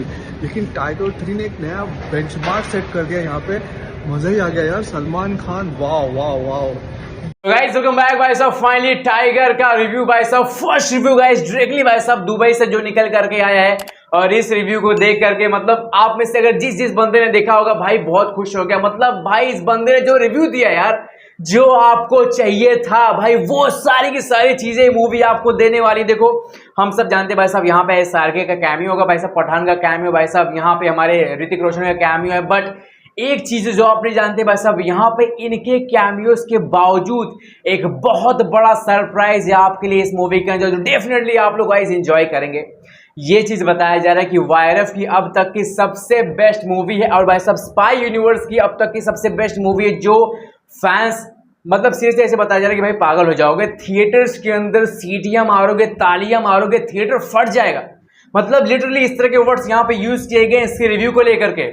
की, लेकिन टाइगर 3 ने एक नया बेंचमार्क सेट कर दिया यहाँ पे। मजा ही आ गया यार, सलमान खान, वाह वाह वाह। गाइस वेलकम बैक भाई साहब। फाइनली टाइगर का रिव्यू भाई साहब, फर्स्ट रिव्यू गाइस डायरेक्टली भाई साहब दुबई से जो निकल करके आया है। और इस रिव्यू को देख करके मतलब आप में से अगर जिस बंदे ने देखा होगा भाई बहुत खुश हो गया। मतलब भाई इस बंदे ने जो रिव्यू दिया यार, जो आपको चाहिए था भाई वो सारी की सारी चीजें मूवी आपको देने वाली। देखो हम सब जानते हैं भाई साहब यहाँ पे एसआरके का कैमियो होगा, भाई साहब पठान का कैमियो, भाई साहब यहाँ पे हमारे ऋतिक रोशन का कैमियो है। बट एक चीज जो आप नहीं जानते भाई साहब, यहाँ पे इनके कैमियोस के बावजूद एक बहुत बड़ा सरप्राइज है आपके लिए इस मूवी के अंदर, जो डेफिनेटली आप लोग गाइस एंजॉय करेंगे। ये चीज बताया जा रहा है कि वायरस की अब तक की सबसे बेस्ट मूवी है, और भाई साहब स्पाई यूनिवर्स की अब तक की सबसे बेस्ट मूवी है, जो फैंस मतलब सीरियसली ऐसे बताया जा रहा है कि भाई पागल हो जाओगे। थिएटर्स के अंदर सीटियां मारोगे, तालियां मारोगे, थिएटर फट जाएगा। मतलब लिटरली इस तरह के वर्ड्स यहाँ पे यूज किए गए इसके रिव्यू को लेकर के।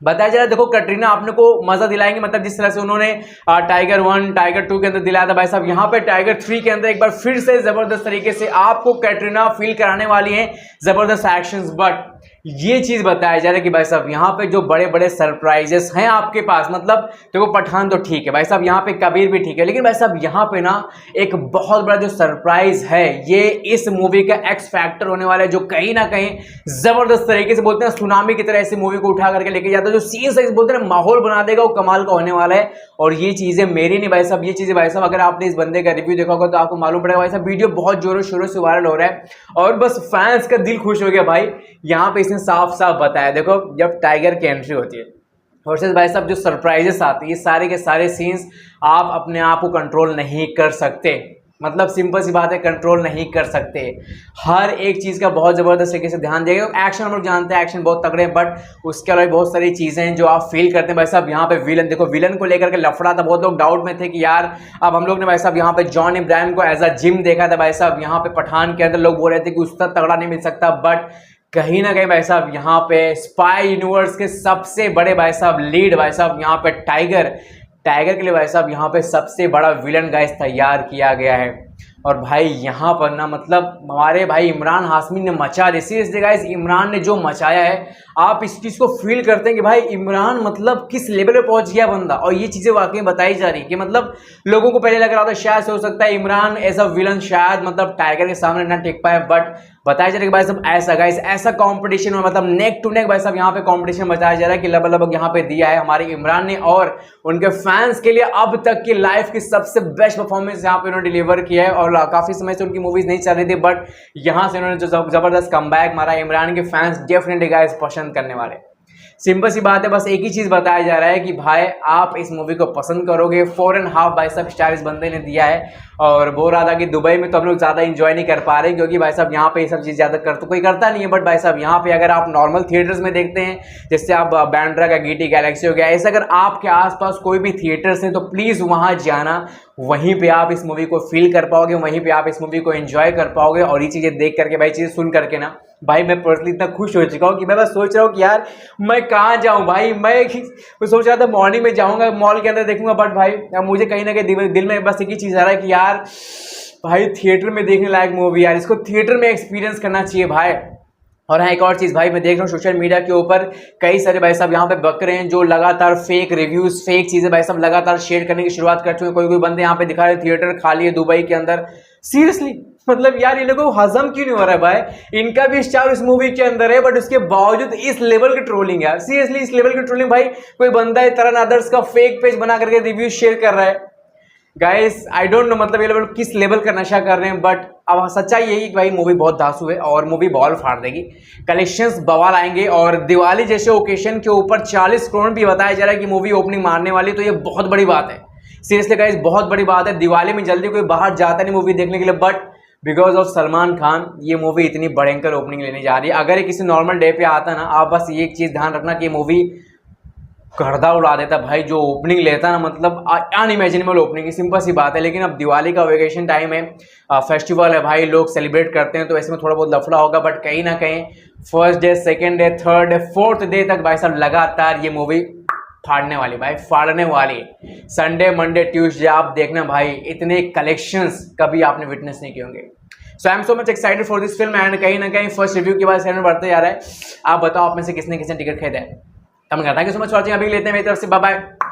बताया जा रहा है देखो कटरीना आपने को मजा दिलाएंगे, मतलब जिस तरह से उन्होंने टाइगर 1 टाइगर 2 के अंदर दिलाया था भाई साहब, यहाँ पे टाइगर 3 के अंदर एक बार फिर से जबरदस्त तरीके से आपको कटरीना फील कराने वाली है, जबरदस्त एक्शंस। बट ये चीज बताया जा रहा है कि भाई साहब यहाँ पे जो बड़े बड़े सरप्राइजेस हैं आपके पास, मतलब देखो पठान तो ठीक है भाई साहब, यहाँ पे कबीर भी ठीक है, लेकिन भाई साहब यहाँ पे ना एक बहुत बड़ा जो सरप्राइज है ये इस मूवी का एक्स फैक्टर होने वाला है, जो कहीं ना कहीं जबरदस्त तरीके से बोलते हैं सुनामी की तरह ऐसी मूवी को उठा करके लेके जाता है, जो सीन्स बोलते हैं माहौल बना देगा, वो कमाल का होने वाला है। और ये चीजें मेरी नहीं भाई साहब, ये चीजें भाई साहब अगर आपने इस बंदे का रिव्यू देखा होगा तो आपको मालूम पड़ेगा भाई साहब वीडियो बहुत जोरों शोरों से वायरल हो रहा है, और बस फैंस का दिल खुश हो गया भाई। यहाँ पे इसने साफ साफ बताया, देखो जब टाइगर की एंट्री होती है वर्सेस भाई साहब जो सरप्राइजेस आते हैं, ये सारे के सारे सीन्स आप अपने आप को कंट्रोल नहीं कर सकते। मतलब सिंपल सी बात है, कंट्रोल नहीं कर सकते। हर एक चीज का बहुत जबरदस्त तरीके से ध्यान देगा। एक्शन हम लोग जानते हैं एक्शन बहुत तगड़े हैं, बट उसके अलावा बहुत सारी चीजें हैं जो आप फील करते हैं भाई साहब। यहाँ पे विलन देखो, विलन को लेकर के लफड़ा था, बहुत लोग डाउट में थे कि यार अब हम लोग ने भाई साहब यहाँ पे जॉन इब्राहिम को एज अ जिम देखा था भाई साहब, यहाँ पे पठान के अंदर लोग बोल रहे थे कि उसका तगड़ा नहीं मिल सकता। बट कहीं ना कहीं भाई साहब यहाँ पे स्पाई यूनिवर्स के सबसे बड़े भाई साहब लीड भाई साहब यहाँ पे टाइगर के लिए भाई साहब यहाँ पे सबसे बड़ा विलन गाइस तैयार किया गया है। और भाई यहाँ पर ना मतलब हमारे भाई इमरान हाशमी ने मचा दी, सीरियसली गाइस इमरान ने जो मचाया है, आप इस चीज़ को फील करते हैं कि भाई इमरान मतलब किस लेवल पे पहुंच गया बंदा। और ये चीज़ें वाकई बताई जा रही है कि मतलब लोगों को पहले लग रहा था शायद से हो सकता है इमरान एज अ विलन शायद मतलब टाइगर के सामने ना टिक पाए, बट बताया जा रहा है कि भाई साहब ऐसा गाइस ऐसा कंपटीशन में मतलब नेक टू नेक भाई साहब यहाँ पे कंपटीशन बताया जा रहा है कि लगभग यहाँ पे दिया है हमारे इमरान ने, और उनके फैंस के लिए अब तक की लाइफ की सबसे बेस्ट परफॉर्मेंस यहाँ पे उन्होंने डिलीवर किया है। और काफी समय से उनकी मूवीज नहीं चल रही थी, बट यहाँ से उन्होंने जो जबरदस्त कमबैक मारा, इमरान के फैंस डेफिनेटली गाइस पसंद करने वाले। सिंपल सी बात है, बस एक ही चीज बताया जा रहा है कि भाई आप इस मूवी को पसंद करोगे। 4.5 भाई साहब स्टार इस बंदे ने दिया है, और बोल रहा था कि दुबई में तो हम लोग ज्यादा इंजॉय नहीं कर पा रहे क्योंकि भाई साहब यहाँ पे ये सब चीज ज्यादा तो कोई करता नहीं है। बट भाई साहब यहाँ पे अगर आप नॉर्मल थिएटर्स में देखते हैं, जैसे आप बैंड्रा का GT गैलेक्सी हो गया, ऐसे अगर आपके आसपास कोई भी थिएटर्स हैं तो प्लीज वहां जाना, वहीं पे आप इस मूवी को फील कर पाओगे, वहीं पे आप इस मूवी को एंजॉय कर पाओगे। और ये चीजें देख करके भाई चीजें सुन करके ना भाई मैं पर्सनली इतना खुश हो चुका हूँ कि मैं बस सोच रहा हूँ कि यार मैं कहाँ जाऊँ भाई। मैं सोच रहा था मॉर्निंग में जाऊँगा मॉल के अंदर देखूंगा, बट भाई अब मुझे कहीं ना कहीं दिल में बस एक ही चीज़ आ रहा है कि यार भाई थिएटर में देखने लायक मूवी यार, इसको थिएटर में एक्सपीरियंस करना चाहिए भाई। और हाँ एक और चीज़ भाई, मैं देख रहा हूँ सोशल मीडिया के ऊपर कई सारे भाई साहब यहाँ पे बक रहे हैं जो लगातार फेक रिव्यूज फेक चीज़ें भाई साहब लगातार शेयर करने की शुरुआत कर चुके हैं। कोई बंदे यहाँ पे दिखा रहे थिएटर खाली है दुबई के अंदर। सीरियसली मतलब यार इन लोगों को हजम क्यों नहीं हो रहा है भाई? इनका भी स्टार इस मूवी के अंदर है, बट उसके बावजूद इस लेवल की ट्रोलिंग यार, सीरियसली इस लेवल की ट्रोलिंग। भाई कोई बंदा है तरन अदर्स का फेक पेज बना करके रिव्यू शेयर कर रहा है। गाइस आई डोंट नो मतलब ये लोग किस लेवल का नशा कर रहे हैं, बट अब सच्चाई यही कि भाई मूवी बहुत धांसू है और मूवी बॉल फाड़ देगी, कलेक्शंस बवाल आएंगे। और दिवाली जैसे ओकेशन के ऊपर 40 करोड़ भी बताया जा रहा है कि मूवी ओपनिंग मारने वाली, तो ये बहुत बड़ी बात है। सीरियसली गाइस बहुत बड़ी बात है। दिवाली में जल्दी कोई बाहर जाता नहीं मूवी देखने के लिए, but because of Salman Khan ये मूवी इतनी भयंकर ओपनिंग लेने जा रही है। अगर ये किसी नॉर्मल डे पे आता ना, आप बस ये एक चीज़ ध्यान रखना कि मूवी गर्दा उड़ा देता भाई। जो ओपनिंग लेता ना मतलब अनइमेजिनेबल ओपनिंग, सिंपल सी बात है। लेकिन अब दिवाली का वेकेशन टाइम है, फेस्टिवल है भाई, लोग सेलिब्रेट करते हैं, तो ऐसे में थोड़ा बहुत लफड़ा होगा। बट कहीं ना कहीं first day, second day, third day, fourth day तक भाई साहब लगातार ये मूवी फाड़ने वाली भाई, फाड़ने वाली। संडे मंडे ट्यूसडे आप देखना भाई, इतने कलेक्शंस कभी आपने विटनेस नहीं किए होंगे। So I am so much excited for this film and कहीं ना कहीं फर्स्ट रिव्यू के बाद सेकंड बढ़ते जा रहा है। आप बताओ आप में से किसने किसने टिकट खरीदा है, कमेंट करना। Thank you so much watching. अभी लेते हैं मेरी तरफ से, बाय बाय।